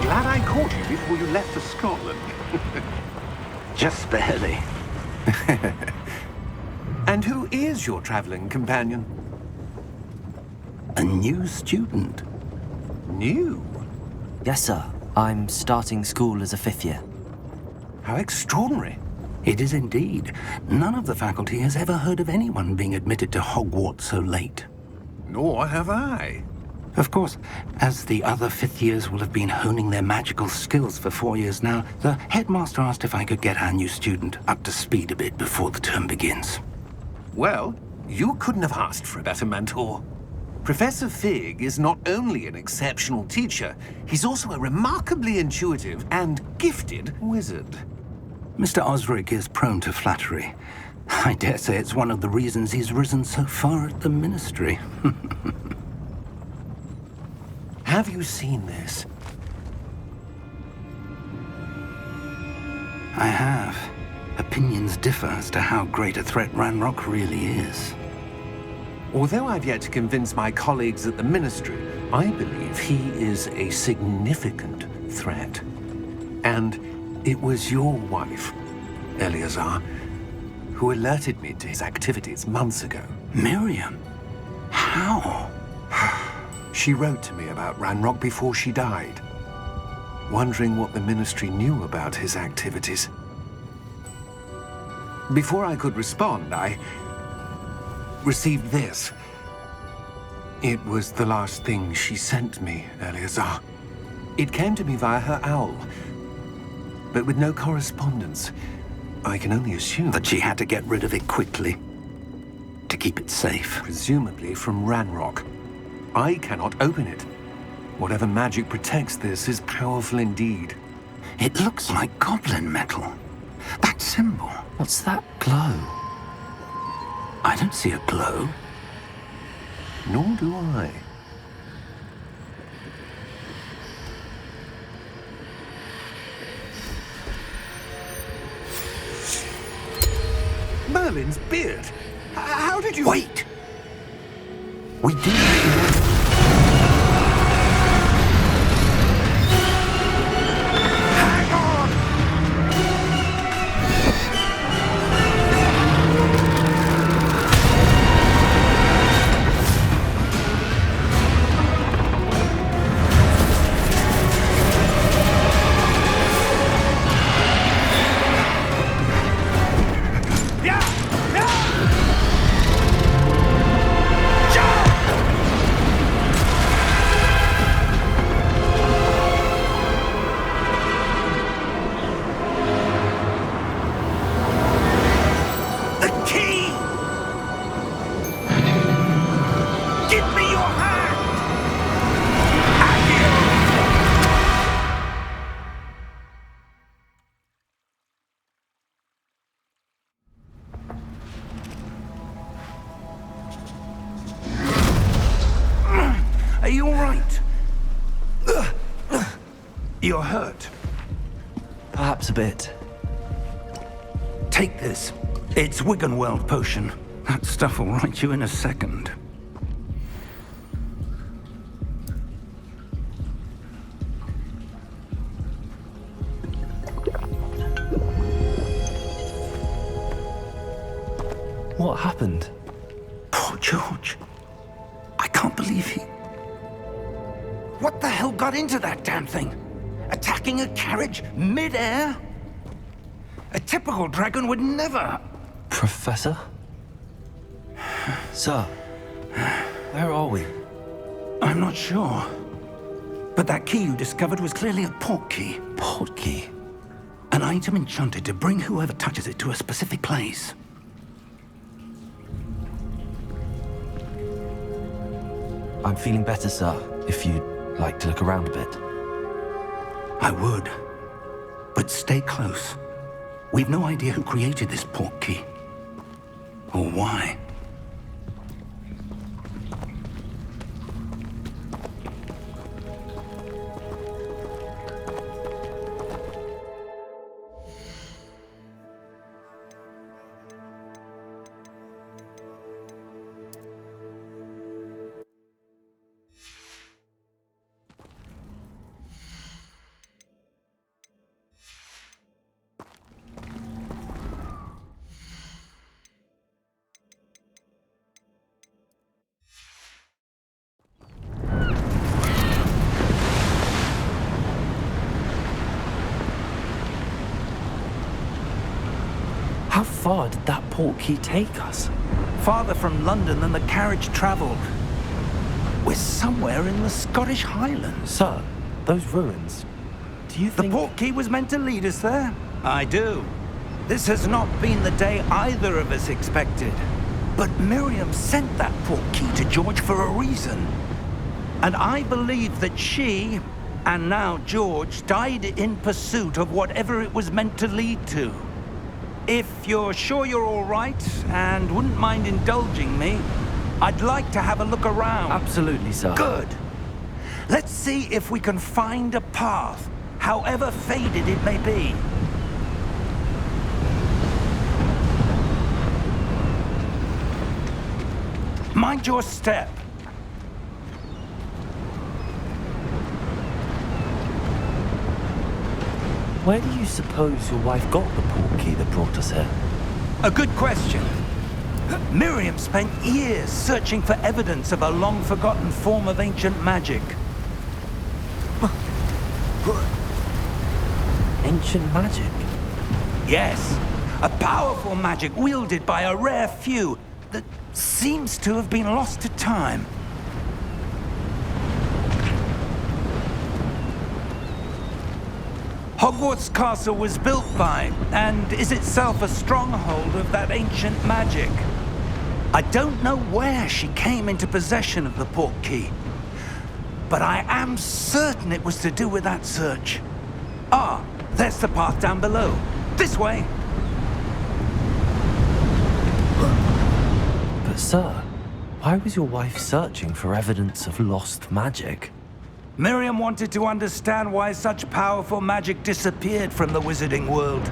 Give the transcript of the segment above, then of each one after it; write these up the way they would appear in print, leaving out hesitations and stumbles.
Glad I caught you before you left for Scotland. Just barely. And who is your traveling companion? A new student. New? Yes, sir. I'm starting school as a 5th year. How extraordinary. It is indeed. None of the faculty has ever heard of anyone being admitted to Hogwarts so late. Nor have I. Of course, as the other 5th years will have been honing their magical skills for 4 years now, the headmaster asked if I could get our new student up to speed a bit before the term begins. Well, you couldn't have asked for a better mentor. Professor Fig is not only an exceptional teacher, he's also a remarkably intuitive and gifted wizard. Mr. Osric is prone to flattery. I dare say it's one of the reasons he's risen so far at the Ministry. Have you seen this? I have. Opinions differ as to how great a threat Ranrock really is. Although I've yet to convince my colleagues at the Ministry, I believe he is a significant threat. And it was your wife, Eleazar, who alerted me to his activities months ago. Miriam? How? She wrote to me about Ranrock before she died, wondering what the Ministry knew about his activities. Before I could respond, I received this. It was the last thing she sent me, Eleazar. It came to me via her owl, but with no correspondence. I can only assume That she had to get rid of it quickly, to keep it safe. presumably from Ranrock. I cannot open it. Whatever magic protects this is powerful indeed. It looks like goblin metal. That symbol. What's that glow? I don't see a glow. Nor do I. Merlin's beard! How did you... Wait! We do. Hang on! Yeah! Yeah! The key! Give me your hand! Are you all right? You're hurt. Perhaps a bit. Take this. It's Wiggenweld potion. That stuff will right you in a second. What happened? Poor George. I can't believe he... What the hell got into that damn thing? Attacking a carriage mid-air? A typical dragon would never... Professor? Sir, where are we? I'm not sure. But that key you discovered was clearly a port key. Port key? An item enchanted to bring whoever touches it to a specific place. I'm feeling better, sir, if you'd like to look around a bit. I would. But stay close. We've no idea who created this port key. Or why. How far did that portkey take us? Farther from London than the carriage travelled. We're somewhere in the Scottish Highlands. Sir, those ruins. Do you The think... portkey was meant to lead us there? I do. This has not been the day either of us expected. But Miriam sent that portkey to George for a reason. And I believe that she, and now George, died in pursuit of whatever it was meant to lead to. If you're sure you're all right, and wouldn't mind indulging me, I'd like to have a look around. Absolutely, sir. Good. Let's see if we can find a path, however faded it may be. Mind your step. Where do you suppose your wife got the portkey that brought us here? A good question. Miriam spent years searching for evidence of a long-forgotten form of ancient magic. Ancient magic? Yes, a powerful magic wielded by a rare few that seems to have been lost to time. Hogwarts Castle was built by, and is itself a stronghold of that ancient magic. I don't know where she came into possession of the portkey, but I am certain it was to do with that search. Ah, there's the path down below. This way. But sir, why was your wife searching for evidence of lost magic? Miriam wanted to understand why such powerful magic disappeared from the wizarding world.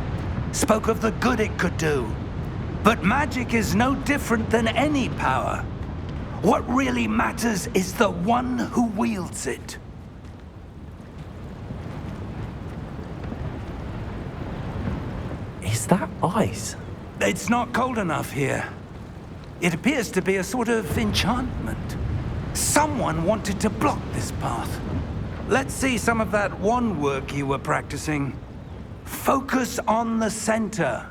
Spoke of the good it could do. But magic is no different than any power. What really matters is the one who wields it. Is that ice? It's not cold enough here. It appears to be a sort of enchantment. Someone wanted to block this path. Let's see some of that wand work you were practicing. Focus on the center.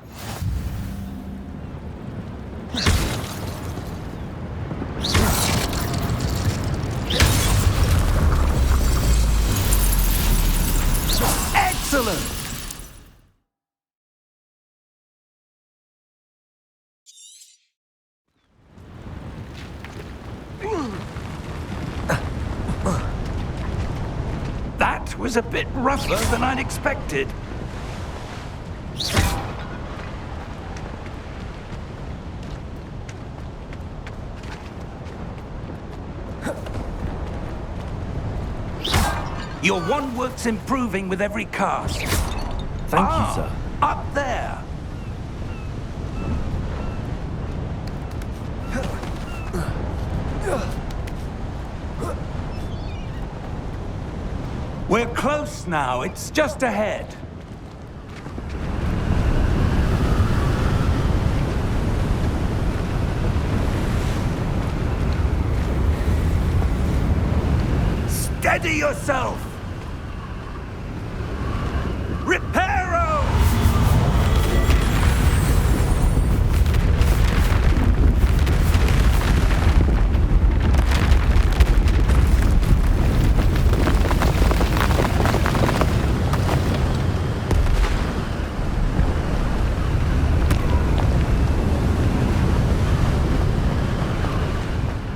Excellent! That was a bit rougher than I'd expected. Your wand work's improving with every cast. Thank you, sir. Up there. We're close now. It's just ahead. Steady yourself! Reparo!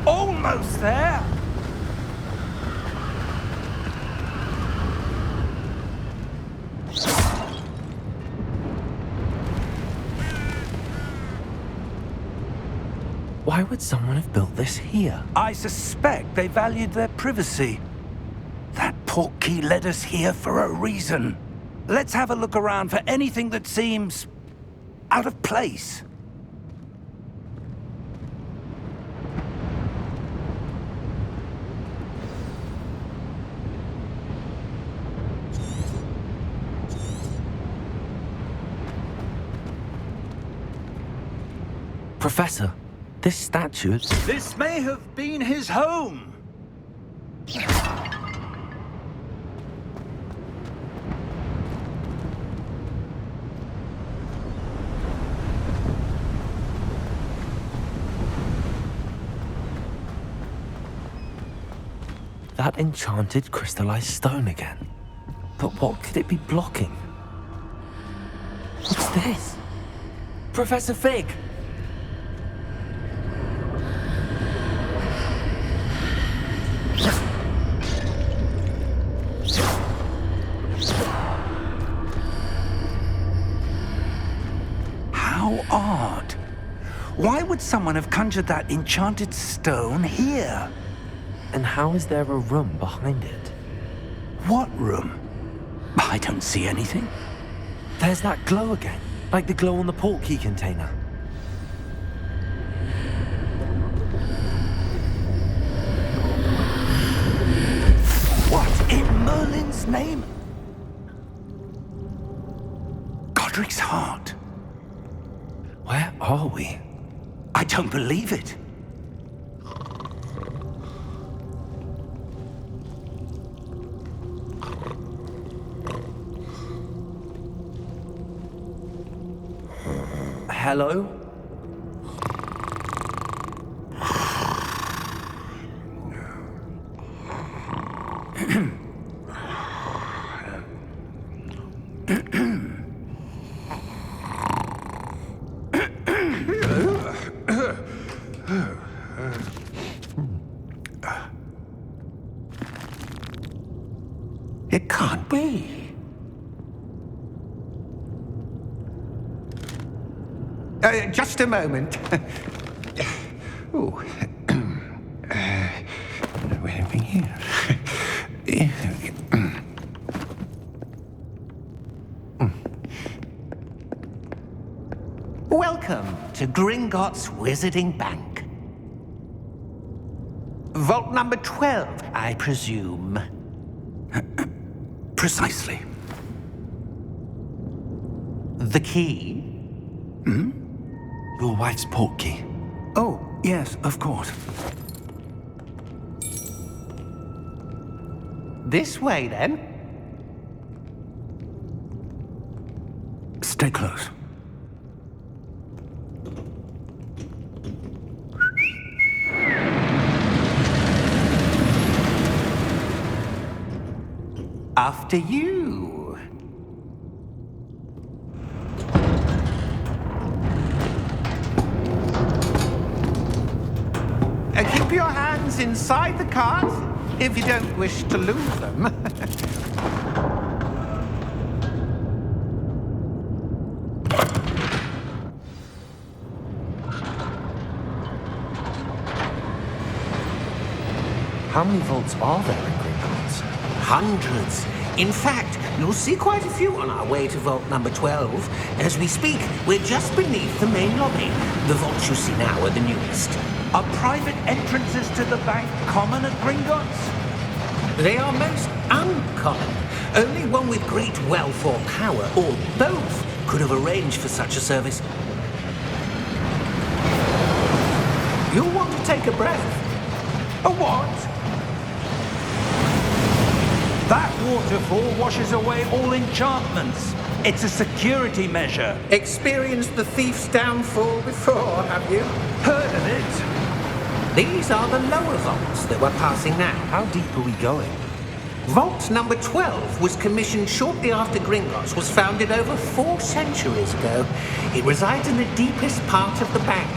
Almost there! Why would someone have built this here? I suspect they valued their privacy. That portkey led us here for a reason. Let's have a look around for anything that seems out of place. Professor, this statue... This may have been his home. That enchanted crystallized stone again. But what could it be blocking? What's this? Professor Fig! How odd. Why would someone have conjured that enchanted stone here? And how is there a room behind it? What room? I don't see anything. There's that glow again, like the glow on the portkey container. What in Merlin's name? Godric's heart. Where are we? I don't believe it. Hello? It can't be. Just a moment. Oh. Where are we here? Welcome to Gringotts Wizarding Bank. Vault number 12, I presume. Precisely. The key? Your wife's portkey. Oh, yes, of course. This way, then. Stay close. After you. Keep your hands inside the cart if you don't wish to lose them. How many vaults are there in Gringotts? Hundreds. In fact, you'll see quite a few on our way to vault number 12. As we speak, we're just beneath the main lobby. The vaults you see now are the newest. Are private entrances to the bank common at Gringotts? They are most uncommon. Only one with great wealth or power, or both, could have arranged for such a service. You'll want to take a breath. A what? That waterfall washes away all enchantments. It's a security measure. Experienced the thief's downfall before, have you? Heard of it? These are the lower vaults that we're passing now. How deep are we going? Vault number 12 was commissioned shortly after Gringotts was founded over 4 centuries ago. It resides in the deepest part of the bank.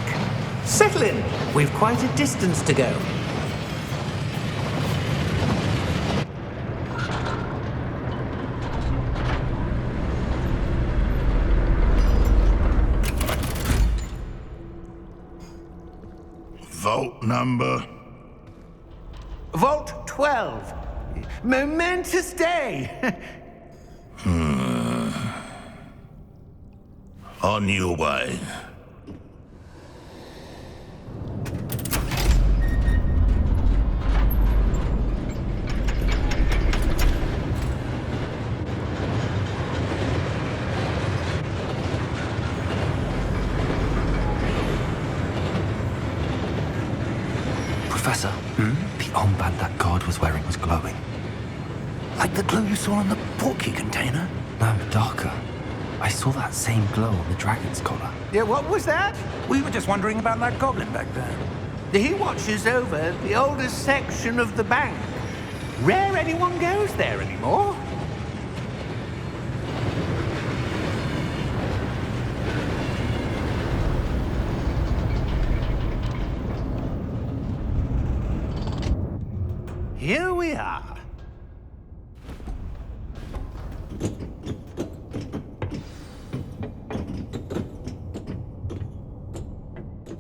Settle in. We've quite a distance to go. Vault number? Vault 12. Momentous day. On your way. Professor, the armband that guard was wearing was glowing. Like the glow you saw on the portkey container? No, darker. I saw that same glow on the dragon's collar. Yeah, what was that? We were just wondering about that goblin back there. He watches over the oldest section of the bank. Rare anyone goes there anymore. Here we are.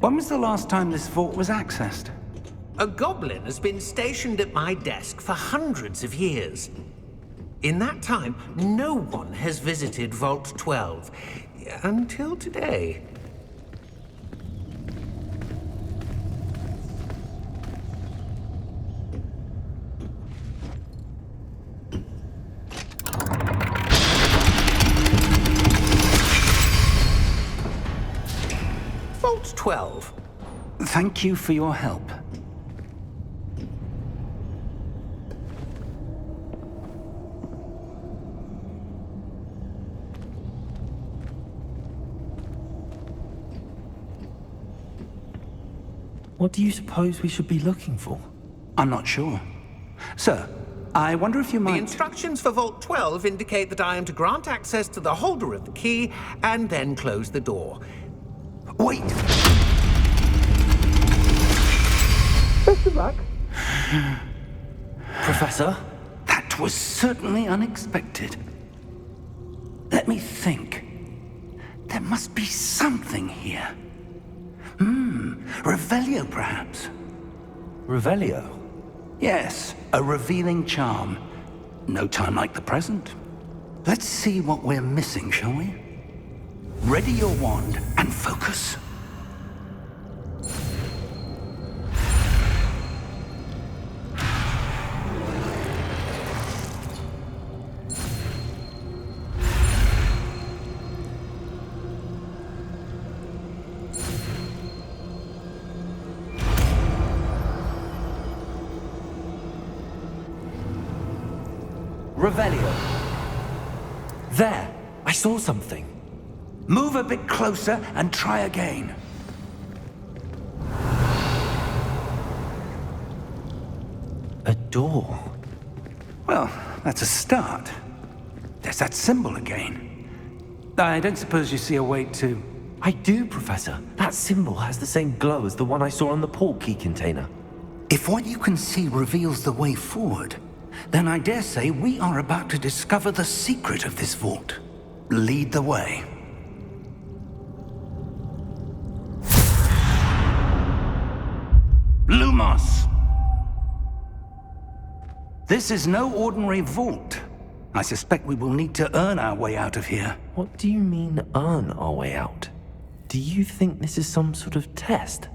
When was the last time this vault was accessed? A goblin has been stationed at my desk for hundreds of years. In that time, no one has visited Vault 12. Until today. Vault 12. Thank you for your help. What do you suppose we should be looking for? I'm not sure. Sir, I wonder if you The might... instructions for Vault 12 indicate that I am to grant access to the holder of the key and then close the door. Wait! Best of luck. Professor? That was certainly unexpected. Let me think. There must be something here. Revelio, perhaps? Revelio? Yes, a revealing charm. No time like the present. Let's see what we're missing, shall we? Ready your wand and focus. Revelio. There! I saw something. Move a bit closer and try again. A door. Well, that's a start. There's that symbol again. I don't suppose you see a way to... I do, Professor. That symbol has the same glow as the one I saw on the port key container. If what you can see reveals the way forward, then I dare say we are about to discover the secret of this vault. Lead the way. Lumos! This is no ordinary vault. I suspect we will need to earn our way out of here. What do you mean, earn our way out? Do you think this is some sort of test?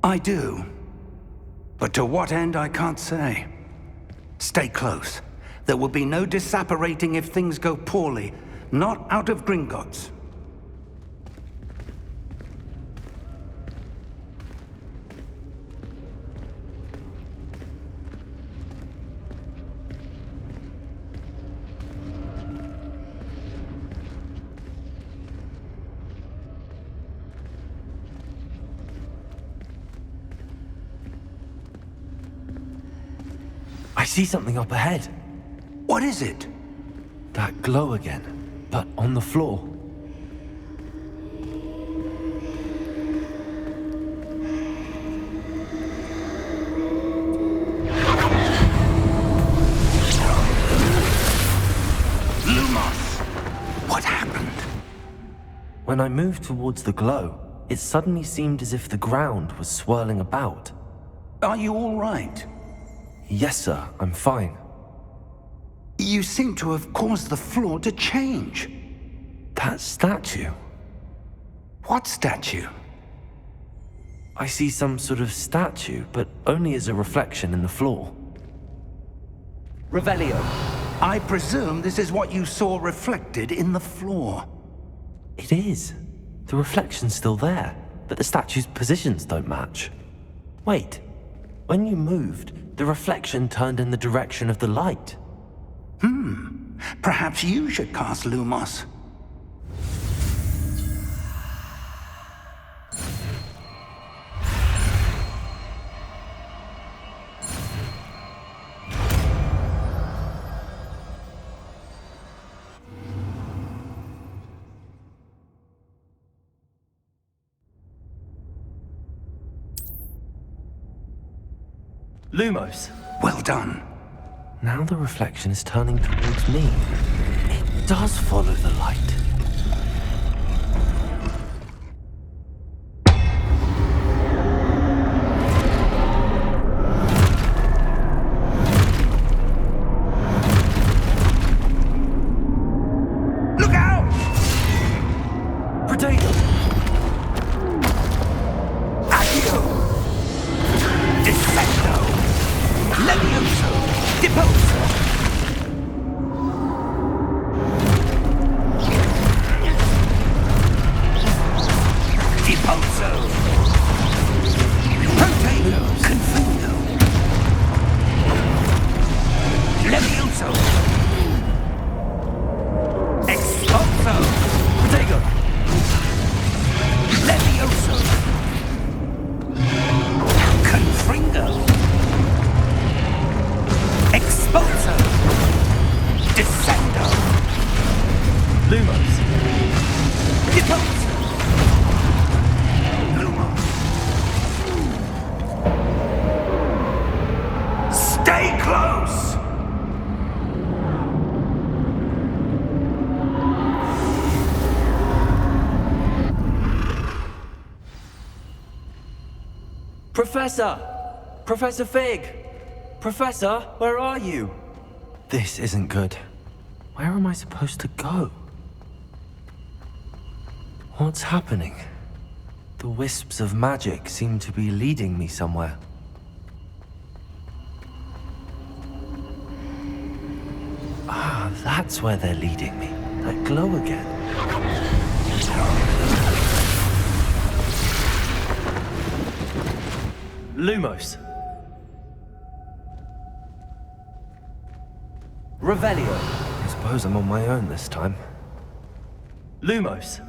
I do. But to what end, I can't say. Stay close. There will be no disapparating if things go poorly. Not out of Gringotts. I see something up ahead. What is it? That glow again, but on the floor. Lumos! What happened? When I moved towards the glow, it suddenly seemed as if the ground was swirling about. Are you all right? Yes, sir, I'm fine. You seem to have caused the floor to change. That statue. What statue? I see some sort of statue, but only as a reflection in the floor. Revelio. I presume this is what you saw reflected in the floor. It is. The reflection's still there, but the statue's positions don't match. Wait, when you moved, the reflection turned in the direction of the light. Perhaps you should cast Lumos. Lumos. Well done. Now the reflection is turning towards me. It does follow the light. Look out! Potato! Accio! Descendo! Levioso! Deposo! Deposo! Potato! Confundo! Levioso! Expulso! Potato! Levioso! Confringo! Expulso! Descendo! Lumos. Deposo! Lumos! Stay close! Professor! Professor Fig! Professor, where are you? This isn't good. Where am I supposed to go? What's happening? The wisps of magic seem to be leading me somewhere. Ah, that's where they're leading me. That glow again. Lumos. Revelio. I suppose I'm on my own this time. Lumos.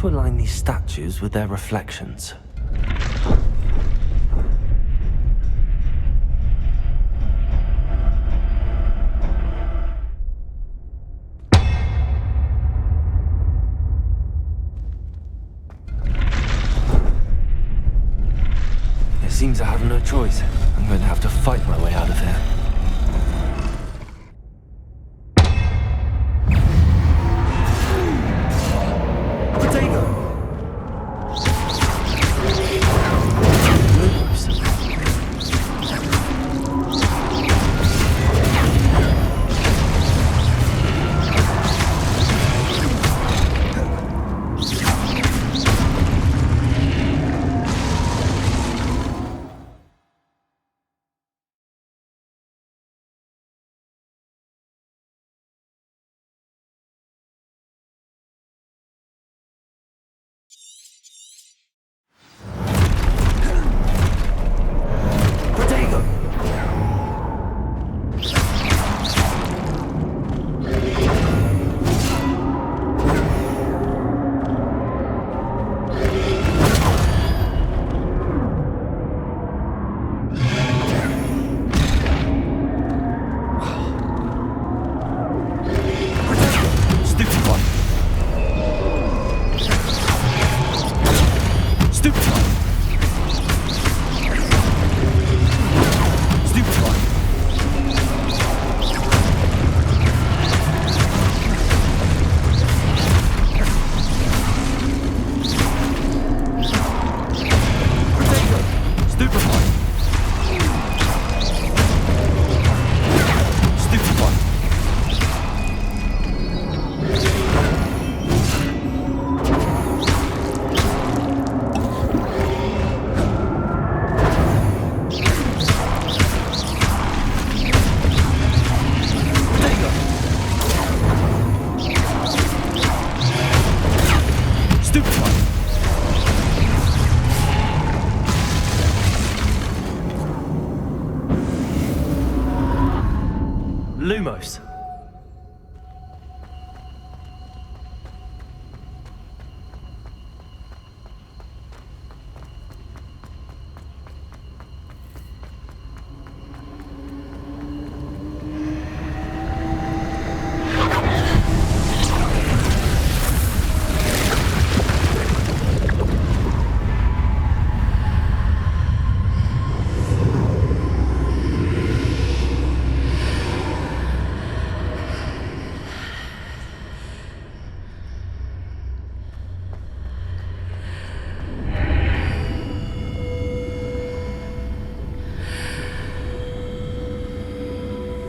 To align these statues with their reflections. It seems I have no choice. I'm going to have to fight my way out of here. Lumos.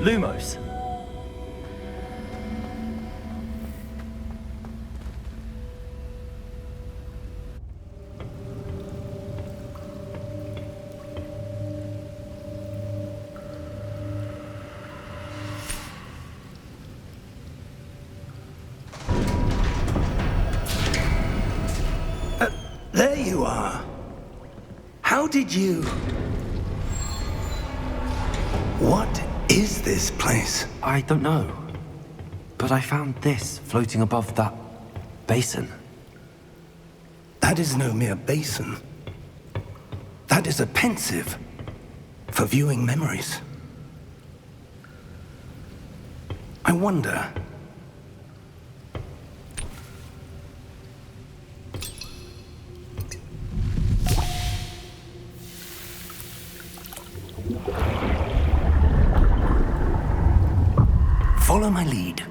Lumos. There you are. How did you... What is this place? I don't know. But I found this floating above that basin. That is no mere basin. That is a pensive for viewing memories. I wonder... Follow my lead.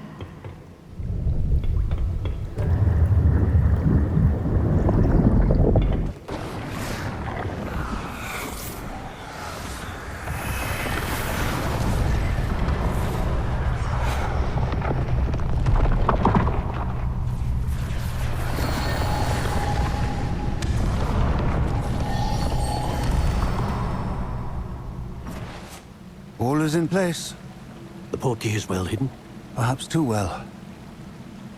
All is in place. The portkey is well hidden. Perhaps too well.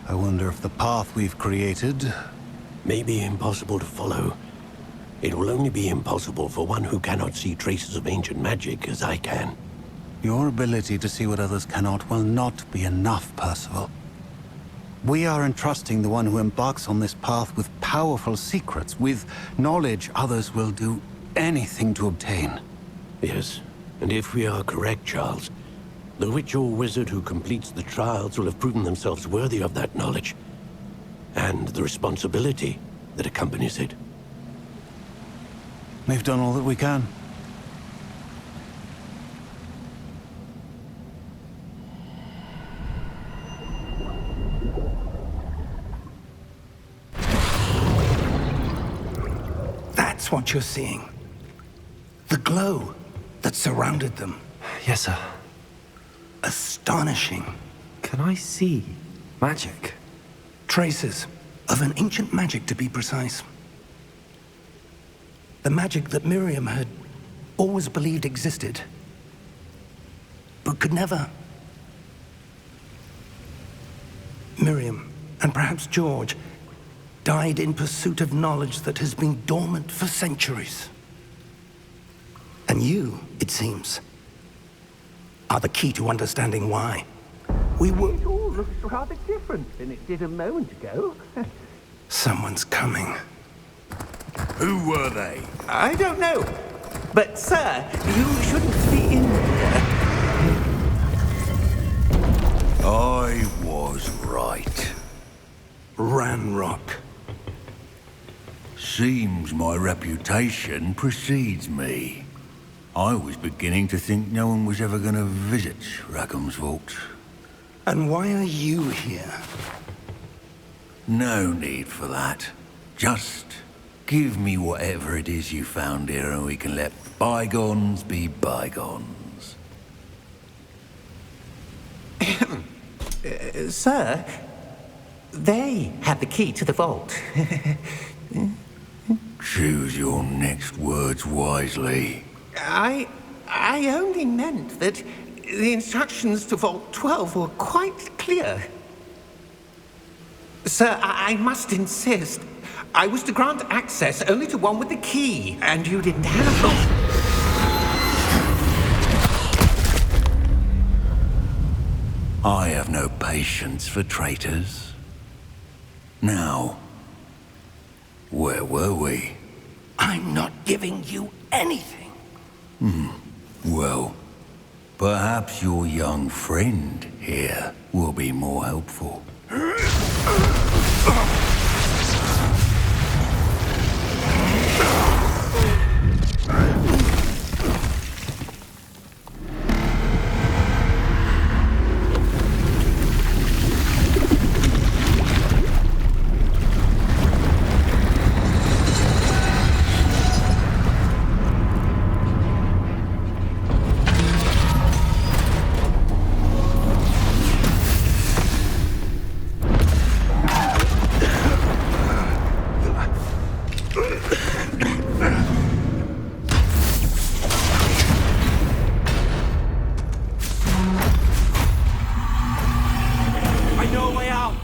I wonder if the path we've created... May be impossible to follow. It will only be impossible for one who cannot see traces of ancient magic as I can. Your ability to see what others cannot will not be enough, Percival. We are entrusting the one who embarks on this path with powerful secrets, with knowledge others will do anything to obtain. Yes, and if we are correct, Charles, the witch or wizard who completes the trials will have proven themselves worthy of that knowledge, and the responsibility that accompanies it. We've done all that we can. That's what you're seeing. The glow that surrounded them. Yes, sir. Astonishing. Can I see magic? Traces of an ancient magic, to be precise. The magic that Miriam had always believed existed, but could never. Miriam, and perhaps George, died in pursuit of knowledge that has been dormant for centuries. And you, it seems, are the key to understanding why. It all looks rather different than it did a moment ago. Someone's coming. Who were they? I don't know. But, sir, you shouldn't be in here. I was right. Ranrock. Seems my reputation precedes me. I was beginning to think no one was ever going to visit Rackham's vault. And why are you here? No need for that. Just give me whatever it is you found here and we can let bygones be bygones. Sir, they had the key to the vault. Choose your next words wisely. I only meant that the instructions to Vault 12 were quite clear. Sir, I must insist. I was to grant access only to one with the key, and you didn't have it. I have no patience for traitors. Now, where were we? I'm not giving you anything. Well, perhaps your young friend here will be more helpful. I know a way out!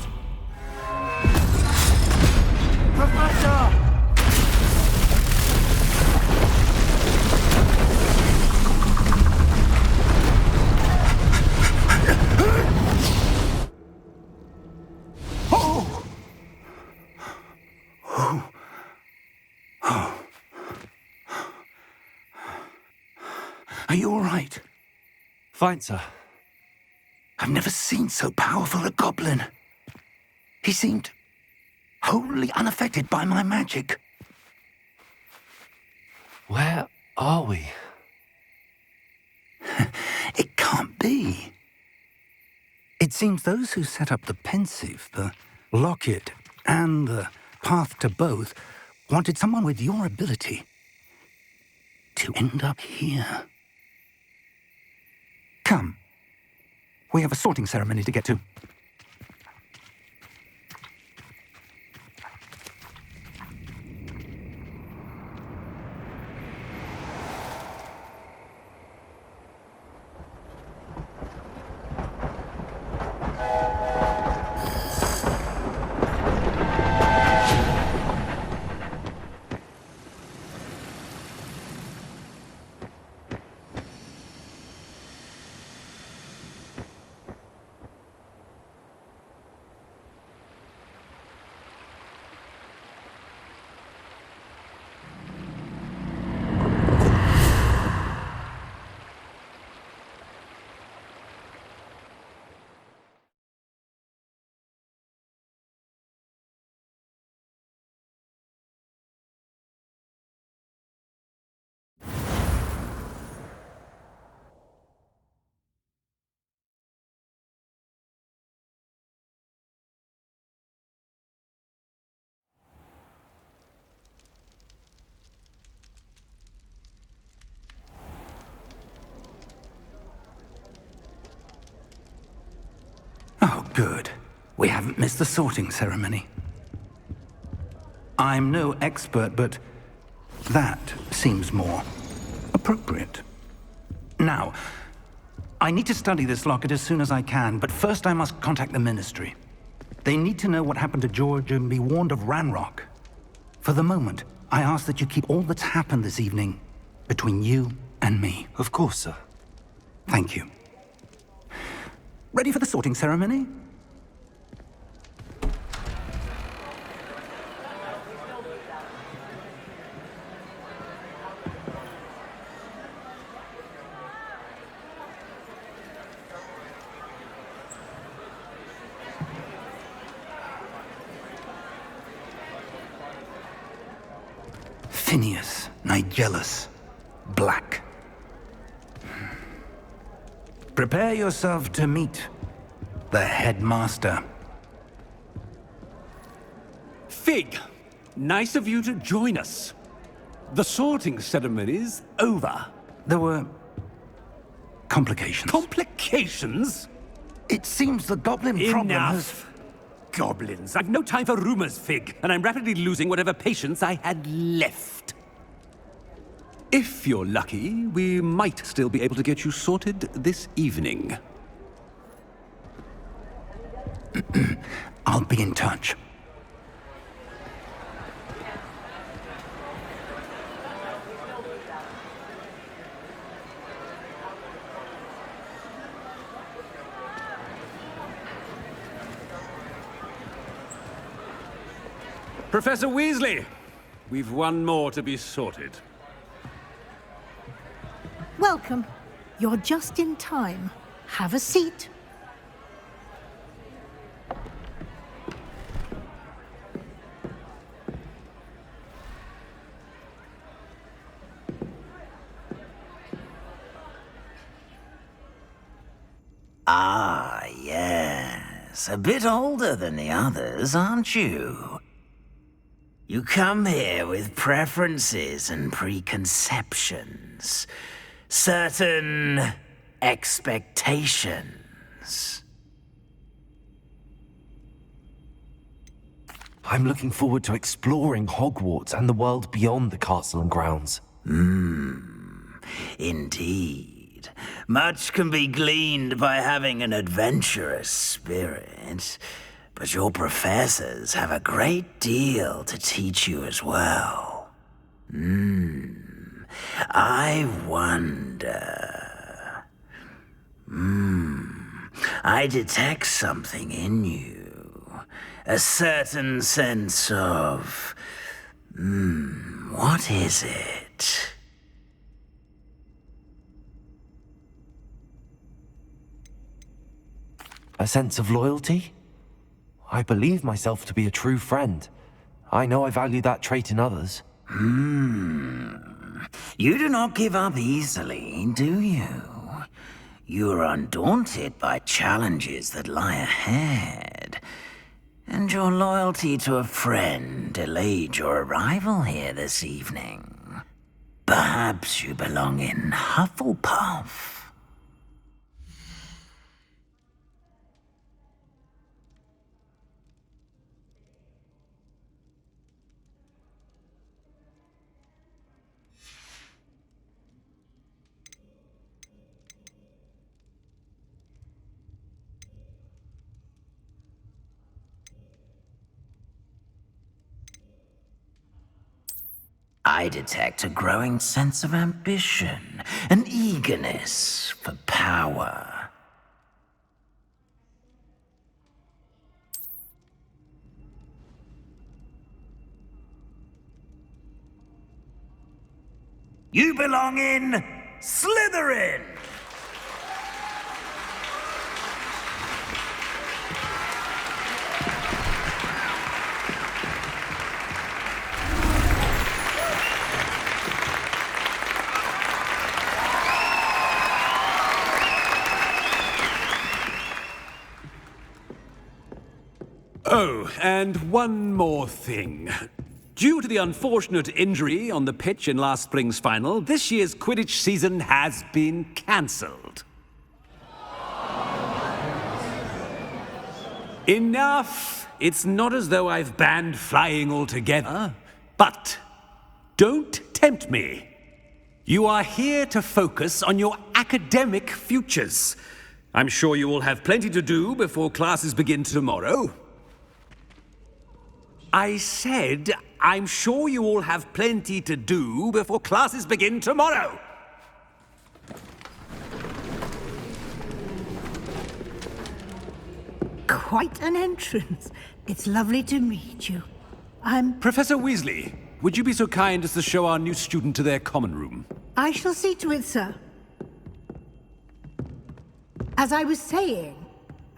Professor! Are you all right? Fine, sir. I've never seen so powerful a goblin. He seemed wholly unaffected by my magic. Where are we? It can't be. It seems those who set up the pensive, the locket, and the path to both wanted someone with your ability to end up here. Come. We have a sorting ceremony to get to. Oh, good. We haven't missed the sorting ceremony. I'm no expert, but that seems more appropriate. Now, I need to study this locket as soon as I can, but first I must contact the Ministry. They need to know what happened to George and be warned of Ranrock. For the moment, I ask that you keep all that's happened this evening between you and me. Of course, sir. Thank you. Ready for the sorting ceremony? Phineas, Nigellus, Black. Prepare yourself to meet the headmaster. Fig, nice of you to join us. The sorting ceremony's over. There were complications. Complications? It seems the goblin problem has... Enough. Goblins. I've no time for rumors, Fig, and I'm rapidly losing whatever patience I had left. If you're lucky, we might still be able to get you sorted this evening. I'll be in touch. Professor Weasley, we've one more to be sorted. Welcome. You're just in time. Have a seat. Ah, yes. A bit older than the others, aren't you? You come here with preferences and preconceptions. Certain expectations. I'm looking forward to exploring Hogwarts and the world beyond the castle and grounds. Indeed. Much can be gleaned by having an adventurous spirit, but your professors have a great deal to teach you as well. I wonder... I detect something in you. A certain sense of... what is it? A sense of loyalty? I believe myself to be a true friend. I know I value that trait in others. You do not give up easily, do you? You are undaunted by challenges that lie ahead. And your loyalty to a friend delayed your arrival here this evening. Perhaps you belong in Hufflepuff. I detect a growing sense of ambition, an eagerness for power. You belong in Slytherin! Oh, and one more thing. Due to the unfortunate injury on the pitch in last spring's final, this year's Quidditch season has been cancelled. Enough! It's not as though I've banned flying altogether. But don't tempt me. You are here to focus on your academic futures. I'm sure you will have plenty to do before classes begin tomorrow. I said, I'm sure you all have plenty to do before classes begin tomorrow. Quite an entrance. It's lovely to meet you. Professor Weasley, would you be so kind as to show our new student to their common room? I shall see to it, sir. As I was saying,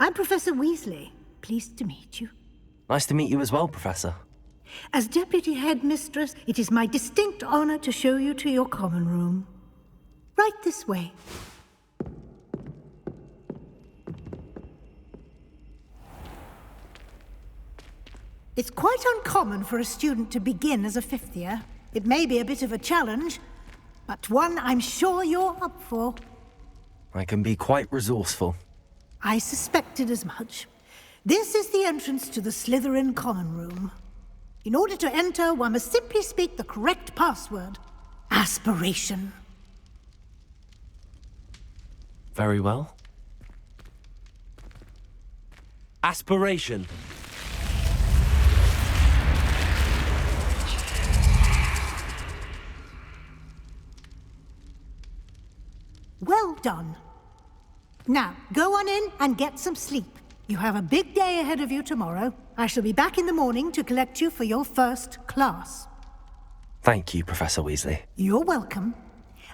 I'm Professor Weasley. Pleased to meet you. Nice to meet you as well, Professor. As Deputy Headmistress, it is my distinct honor to show you to your common room. Right this way. It's quite uncommon for a student to begin as a fifth year. It may be a bit of a challenge, but one I'm sure you're up for. I can be quite resourceful. I suspected as much. This is the entrance to the Slytherin common room. In order to enter, one must simply speak the correct password. Aspiration. Very well. Aspiration. Well done. Now, go on in and get some sleep. You have a big day ahead of you tomorrow. I shall be back in the morning to collect you for your first class. Thank you, Professor Weasley. You're welcome.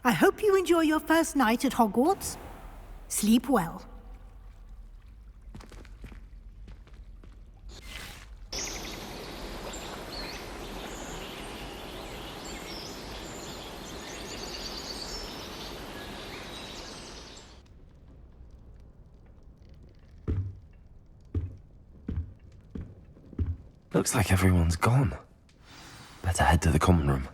I hope you enjoy your first night at Hogwarts. Sleep well. Looks like everyone's gone. Better head to the common room.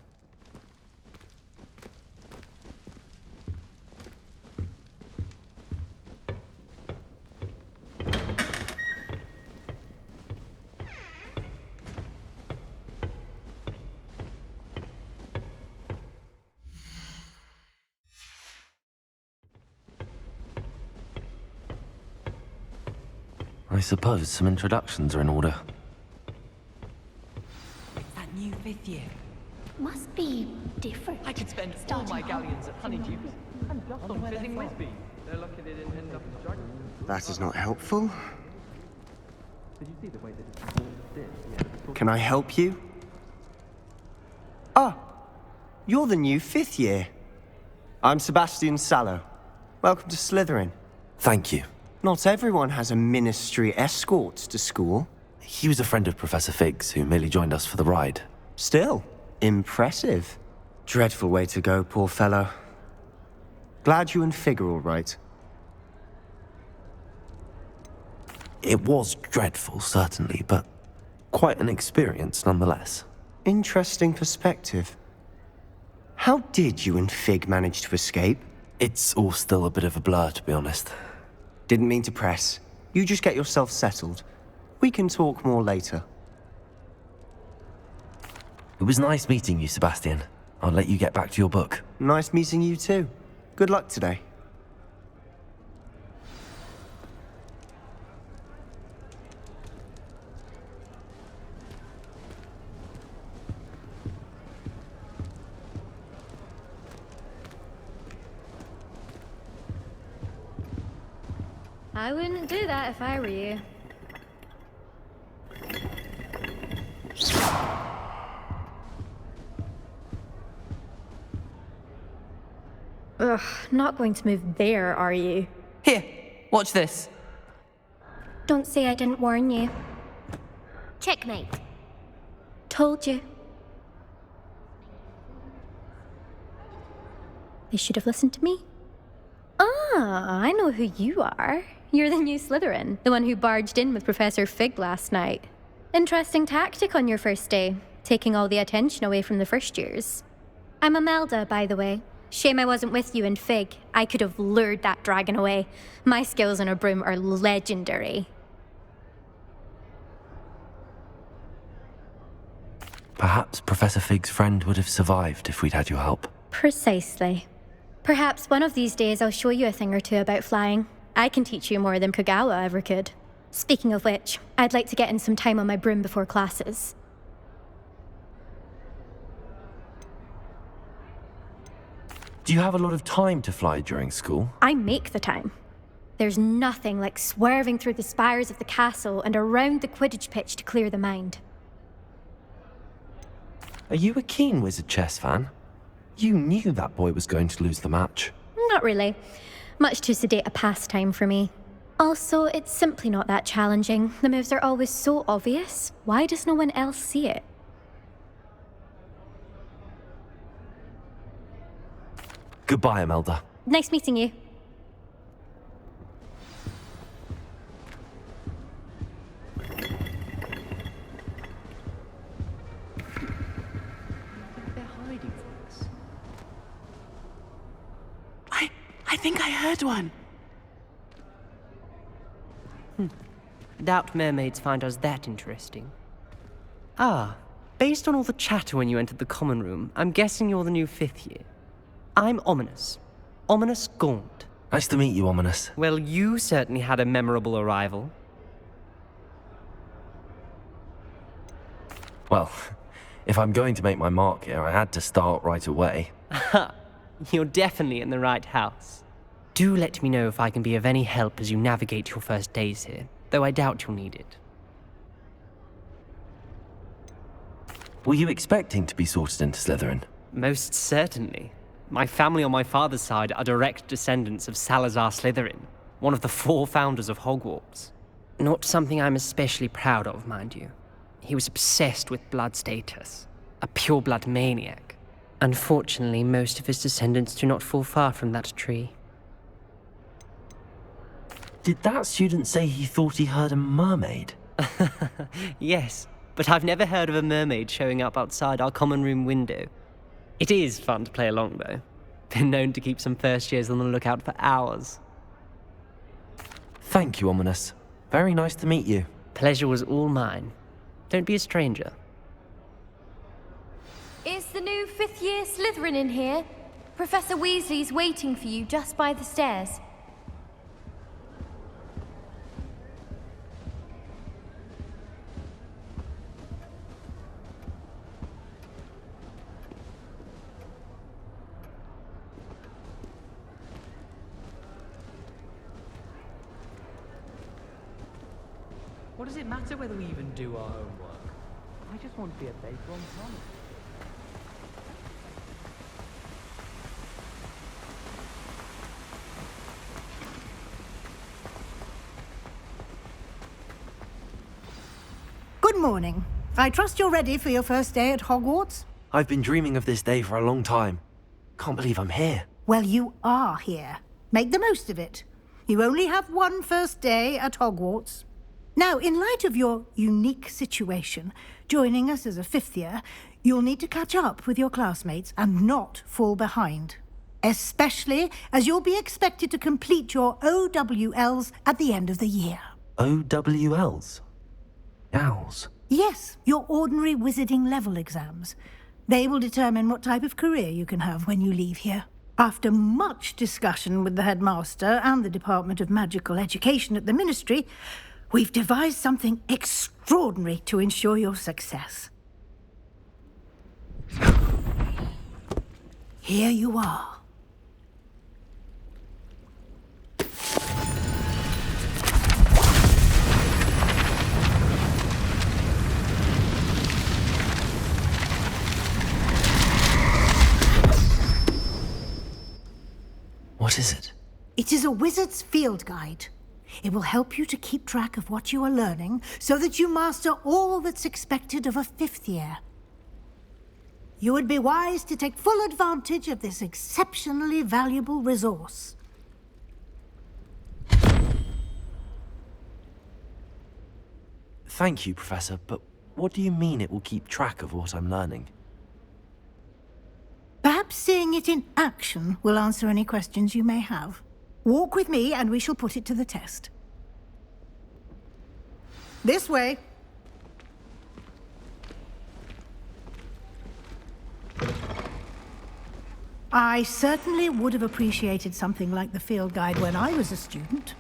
I suppose some introductions are in order. That new 5th year. Must be different. I could spend all my galleons at Honeydews. And just on fizzing Whizbee. They're lucky they didn't end up in Dragon. That is not helpful. Can I help you? Ah, you're the new 5th year. I'm Sebastian Sallow. Welcome to Slytherin. Thank you. Not everyone has a ministry escort to school. He was a friend of Professor Fig's who merely joined us for the ride. Still, impressive. Dreadful way to go, poor fellow. Glad you and Fig are all right. It was dreadful, certainly, but quite an experience nonetheless. Interesting perspective. How did you and Fig manage to escape? It's all still a bit of a blur, to be honest. Didn't mean to press. You just get yourself settled. We can talk more later. It was nice meeting you, Sebastian. I'll let you get back to your book. Nice meeting you too. Good luck today. I wouldn't do that if I were you. Ugh, not going to move there, are you? Here, watch this. Don't say I didn't warn you. Checkmate. Told you. They should have listened to me. Ah, I know who you are. You're the new Slytherin, the one who barged in with Professor Fig last night. Interesting tactic on your first day, taking all the attention away from the first years. I'm Imelda, by the way. Shame I wasn't with you and Fig. I could have lured that dragon away. My skills on a broom are legendary. Perhaps Professor Fig's friend would have survived if we'd had your help. Precisely. Perhaps one of these days I'll show you a thing or two about flying. I can teach you more than Kagawa ever could. Speaking of which, I'd like to get in some time on my broom before classes. Do you have a lot of time to fly during school? I make the time. There's nothing like swerving through the spires of the castle and around the Quidditch pitch to clear the mind. Are you a keen Wizard chess fan? You knew that boy was going to lose the match. Not really. Much too sedate a pastime for me. Also, it's simply not that challenging. The moves are always so obvious. Why does no one else see it? Goodbye, Imelda. Nice meeting you. I think I heard one. Doubt mermaids find us that interesting. Ah, based on all the chatter when you entered the common room, I'm guessing you're the new 5th year. I'm Ominous. Ominous Gaunt. Nice to meet you, Ominous. Well, you certainly had a memorable arrival. Well, if I'm going to make my mark here, I had to start right away. Ha! You're definitely in the right house. Do let me know if I can be of any help as you navigate your first days here, though I doubt you'll need it. Were you expecting to be sorted into Slytherin? Most certainly. My family on my father's side are direct descendants of Salazar Slytherin, one of the 4 founders of Hogwarts. Not something I'm especially proud of, mind you. He was obsessed with blood status, a pure-blood maniac. Unfortunately, most of his descendants do not fall far from that tree. Did that student say he thought he heard a mermaid? Yes, but I've never heard of a mermaid showing up outside our common room window. It is fun to play along, though. Been known to keep some first years on the lookout for hours. Thank you, Ominous. Very nice to meet you. Pleasure was all mine. Don't be a stranger. Is the new 5th year Slytherin in here? Professor Weasley's waiting for you just by the stairs. does it matter whether we even do our homework? I just want to be a baker on promise. Good morning. I trust you're ready for your first day at Hogwarts? I've been dreaming of this day for a long time. Can't believe I'm here. Well, you are here. Make the most of it. You only have one first day at Hogwarts. Now, in light of your unique situation, joining us as a fifth year, you'll need to catch up with your classmates and not fall behind. Especially as you'll be expected to complete your OWLs at the end of the year. OWLs? Owls? Yes, your ordinary wizarding level exams. They will determine what type of career you can have when you leave here. After much discussion with the headmaster and the Department of Magical Education at the Ministry, we've devised something extraordinary to ensure your success. Here you are. What is it? It is a wizard's field guide. It will help you to keep track of what you are learning so that you master all that's expected of a fifth year. You would be wise to take full advantage of this exceptionally valuable resource. Thank you, Professor, but what do you mean it will keep track of what I'm learning? Perhaps seeing it in action will answer any questions you may have. Walk with me and we shall put it to the test. This way. I certainly would have appreciated something like the field guide when I was a student.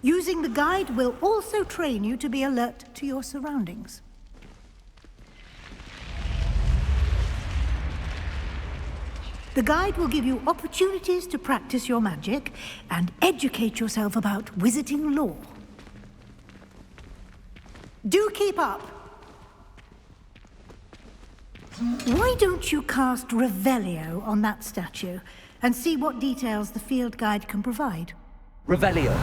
Using the guide will also train you to be alert to your surroundings. The guide will give you opportunities to practice your magic and educate yourself about wizarding lore. Do keep up! Why don't you cast Revelio on that statue and see what details the field guide can provide? Revelio.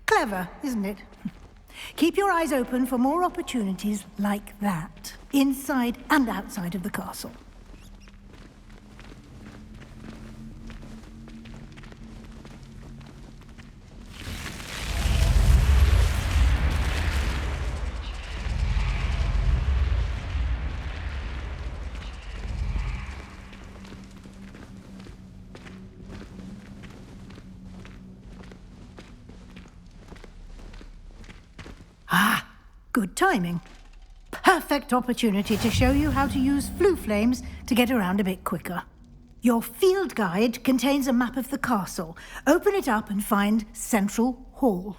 Clever, isn't it? Keep your eyes open for more opportunities like that, inside and outside of the castle. Ah, good timing. Perfect opportunity to show you how to use flue flames to get around a bit quicker. Your field guide contains a map of the castle. Open it up and find Central Hall.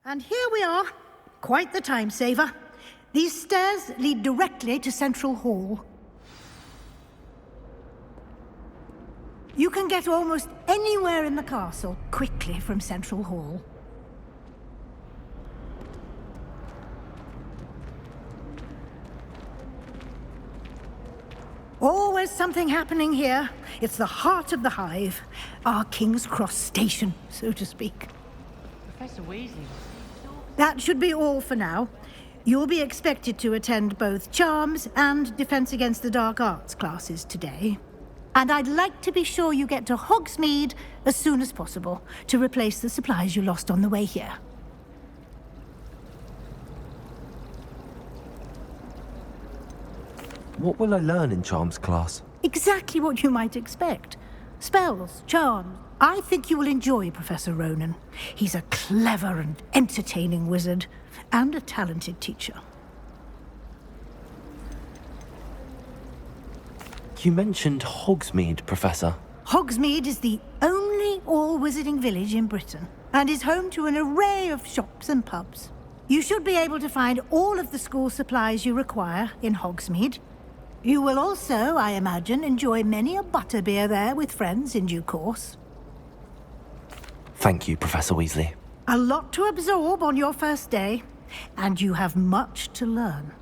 And here we are. Quite the time saver. These stairs lead directly to Central Hall. You can get almost anywhere in the castle quickly from Central Hall. Always something happening here. It's the heart of the hive. Our King's Cross station, so to speak. Professor Weasley. That should be all for now. You'll be expected to attend both Charms and Defense Against the Dark Arts classes today. And I'd like to be sure you get to Hogsmeade as soon as possible to replace the supplies you lost on the way here. What will I learn in Charms class? Exactly what you might expect. Spells, charms. I think you will enjoy Professor Ronan. He's a clever and entertaining wizard, and a talented teacher. You mentioned Hogsmeade, Professor. Hogsmeade is the only all-wizarding village in Britain, and is home to an array of shops and pubs. You should be able to find all of the school supplies you require in Hogsmeade. You will also, I imagine, enjoy many a butterbeer there with friends in due course. Thank you, Professor Weasley. A lot to absorb on your first day, and you have much to learn.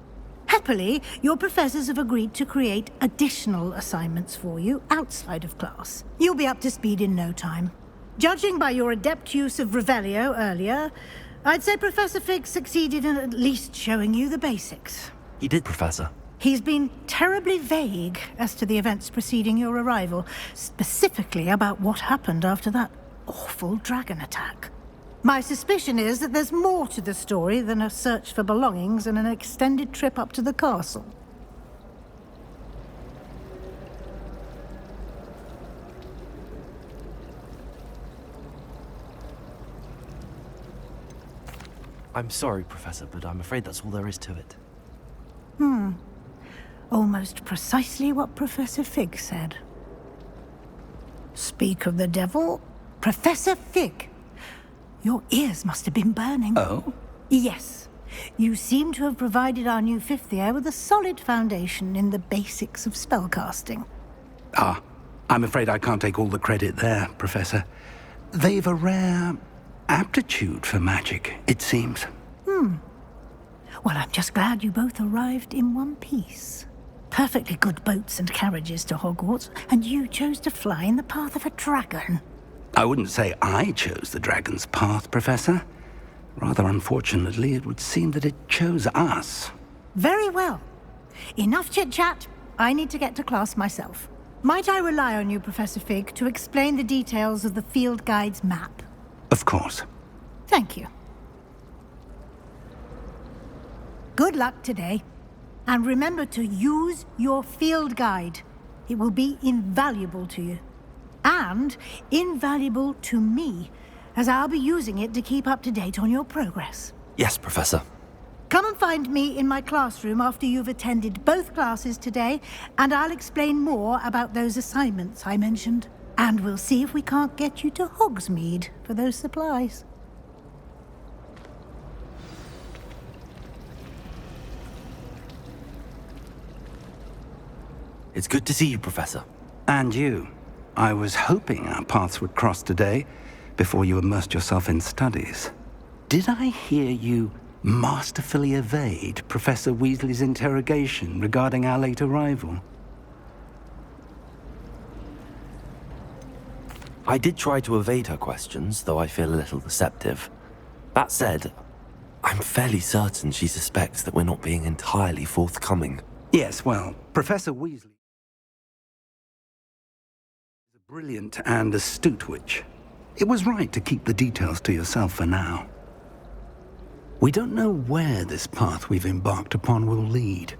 Happily, your professors have agreed to create additional assignments for you outside of class. You'll be up to speed in no time. Judging by your adept use of Revelio earlier, I'd say Professor Fig succeeded in at least showing you the basics. He did, Professor. He's been terribly vague as to the events preceding your arrival, specifically about what happened after that awful dragon attack. My suspicion is that there's more to the story than a search for belongings and an extended trip up to the castle. I'm sorry, Professor, but I'm afraid that's all there is to it. Almost precisely what Professor Fig said. Speak of the devil, Professor Fig. Your ears must have been burning. Oh? Yes. You seem to have provided our new fifth year with a solid foundation in the basics of spellcasting. Ah, I'm afraid I can't take all the credit there, Professor. They've a rare aptitude for magic, it seems. Well, I'm just glad you both arrived in one piece. Perfectly good boats and carriages to Hogwarts, and you chose to fly in the path of a dragon. I wouldn't say I chose the dragon's path, Professor. Rather unfortunately, it would seem that it chose us. Very well. Enough chit-chat. I need to get to class myself. Might I rely on you, Professor Fig, to explain the details of the field guide's map? Of course. Thank you. Good luck today. And remember to use your field guide. It will be invaluable to you. And invaluable to me, as I'll be using it to keep up to date on your progress. Yes, Professor. Come and find me in my classroom after you've attended both classes today, and I'll explain more about those assignments I mentioned. And we'll see if we can't get you to Hogsmeade for those supplies. It's good to see you, Professor. And you. I was hoping our paths would cross today, before you immersed yourself in studies. Did I hear you masterfully evade Professor Weasley's interrogation regarding our late arrival? I did try to evade her questions, though I feel a little deceptive. That said, I'm fairly certain she suspects that we're not being entirely forthcoming. Yes, well, Professor Weasley is a brilliant and astute witch. It was right to keep the details to yourself for now. We don't know where this path we've embarked upon will lead.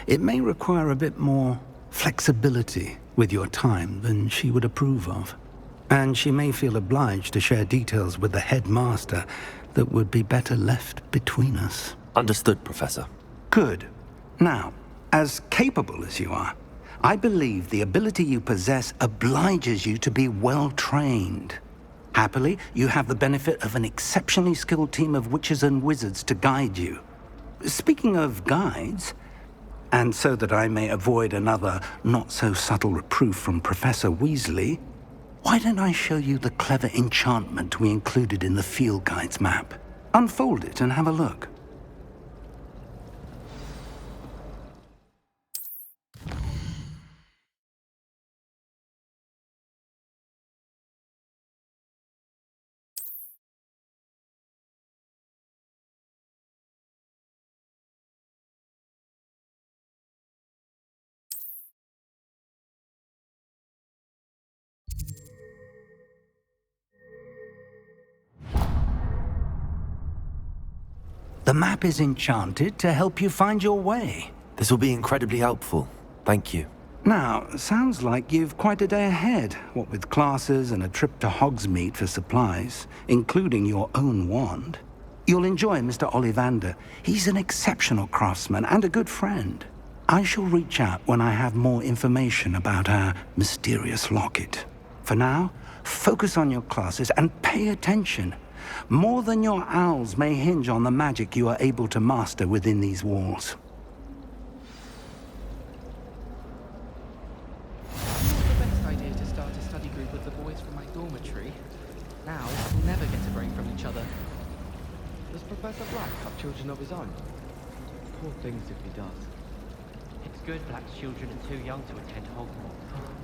It may require a bit more flexibility with your time than she would approve of. And she may feel obliged to share details with the headmaster that would be better left between us. Understood, Professor. Good. Now, as capable as you are, I believe the ability you possess obliges you to be well trained. Happily, you have the benefit of an exceptionally skilled team of witches and wizards to guide you. Speaking of guides, and so that I may avoid another not-so-subtle reproof from Professor Weasley, why don't I show you the clever enchantment we included in the field guide's map? Unfold it and have a look. The map is enchanted to help you find your way. This will be incredibly helpful. Thank you. Now, sounds like you've quite a day ahead, what with classes and a trip to Hogsmeade for supplies, including your own wand. You'll enjoy Mr. Ollivander. He's an exceptional craftsman and a good friend. I shall reach out when I have more information about our mysterious locket. For now, focus on your classes and pay attention. More than your owls may hinge on the magic you are able to master within these walls. The best idea to start a study group with the boys from my dormitory. Now, we'll never get a break from each other. Does Professor Black have children of his own? Poor things if he does. It's good Black's children are too young to attend Hogwarts.